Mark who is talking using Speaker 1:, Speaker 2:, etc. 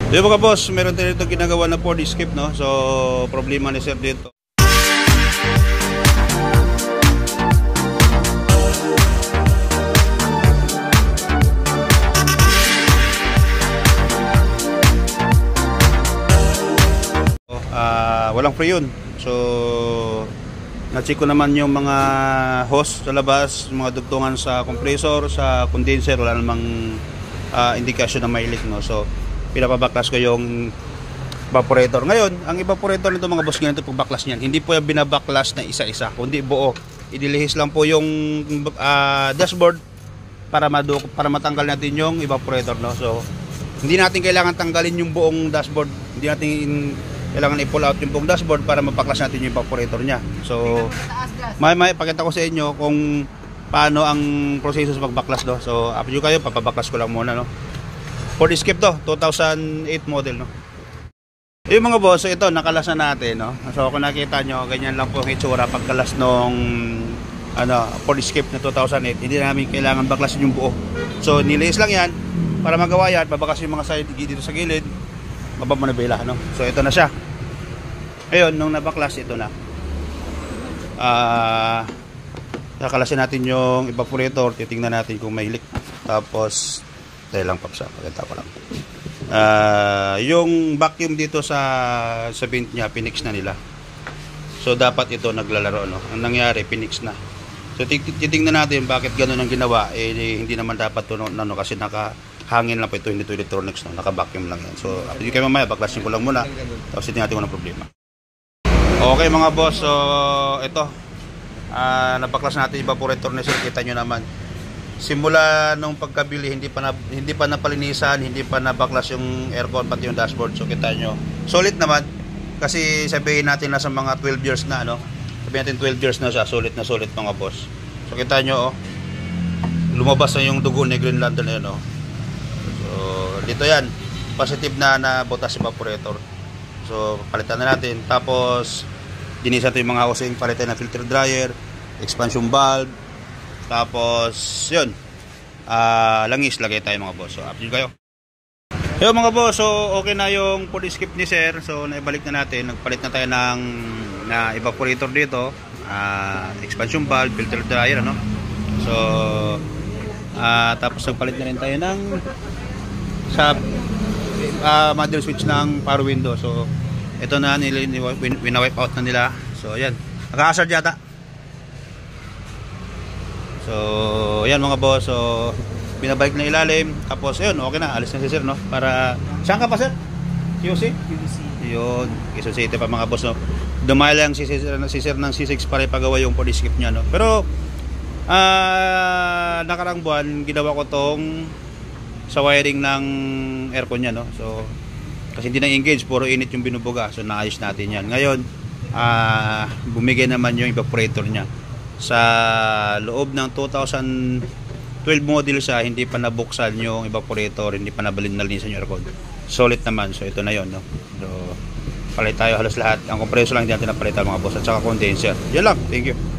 Speaker 1: Yung mga boss, meron tayo dito ginagawa na Ford Escape, no? So, problema ni sir dito. Walang free yun. So, na-check ko naman yung mga hose sa labas, mga dugtungan sa compressor, sa condenser, wala namang indikasyon na may leak, no? So, pinapabaklas ko yung evaporator. Ngayon, ang evaporator nito mga boss, ganito pong baklas niyan. Hindi po yung binabaklas na isa-isa, kundi buo. Idilihis lang po yung dashboard para matanggal natin yung evaporator, no? So, hindi natin kailangan tanggalin yung buong dashboard. Hindi natin kailangan i-pull out yung buong dashboard para mapaklas natin yung evaporator niya. So, may pakita ko sa inyo kung paano ang proseso sa pagbaklas, no? So, after nyo kayo, papabaklas ko lang muna, no? Ford Escape to, 2008 model, no? Yung mga boss, so ito, nakalas na natin, no? So, kung nakita nyo, ganyan lang po ang itsura pagkalas nung Ford Escape na 2008. Hindi namin kailangan baklasin yung buo. So, nilihis lang yan para magawa yan. Babakas yung mga side dito sa gilid, mabamanabila, no? So, ito na siya. Ayun, nung nabaklas, ito na. Kakalasin natin yung evaporator, titingnan natin kung may leak. Tapos, dahil lang papsa, pagkita ko lang. Yung vacuum dito sa vent niya, pinix na nila. So, dapat ito naglalaro, no? Ang nangyari, pinix na. So, titingnan natin bakit ganun ang ginawa. Hindi naman dapat ito, no? Kasi nakahangin lang po ito, hindi ito electronics, no? Naka-vacuum lang yan. So, after kayo mamaya, baklasin ko lang muna. Tapos, titingnan natin kung anong problema. Okay mga boss, so ito. Nabaklas natin yung evaporator na sir, kita nyo naman. Simula nung pagkabili, hindi pa napalinisan, hindi pa nabaklas yung aircon pati yung dashboard. So kita nyo, solid naman. Kasi sabihin natin nasa mga 12 years na, no? Sabihin natin 12 years na siya, solid na solid mga boss. So kita nyo, oh, lumabas na yung dugo ni Green Lantern na yun, oh. So dito yan, positive na butas evaporator. So palitan na natin. Tapos dinisan ito yung mga housing, palitan na filter dryer, expansion valve. Tapos yun, langis lagay tayo mga boss. So update kayo. Yo mga boss, so okay na yung Ford Escape ni sir. So naibalik na natin, nagpalit na tayo ng evaporator dito, expansion valve, filter dryer, ano. So tapos nagpalit na rin tayo ng sa mother switch ng power window. So ito na, wina-wipe out na nila. So ayan, naka-hazard yata. So ayan mga boss, so binabalik na ilalim. Tapos ayun, okay na, alis na si sir, no? Para, saan ka pa sir? QC? QC. Yun, Quezon City pa mga boss, no? Dumay lang si sir ng C6 para ipagawa yung Ford Escape niya, no? Pero nakarang buwan, ginawa ko tong sa wiring ng aircon niya, no? So kasi hindi na-engage, puro init yung binubuga. So naayos natin yan. Ngayon, bumigay naman yung evaporator niya. Sa loob ng 2012 model siya, hindi pa nabuksan yung evaporator, hindi pa nalinisan yung aircon. Solid naman. So ito na yon, no? So palit tayo halos lahat. Ang compressor lang hindi natin napalitan mga boss, at saka condenser. Yan lang. Thank you.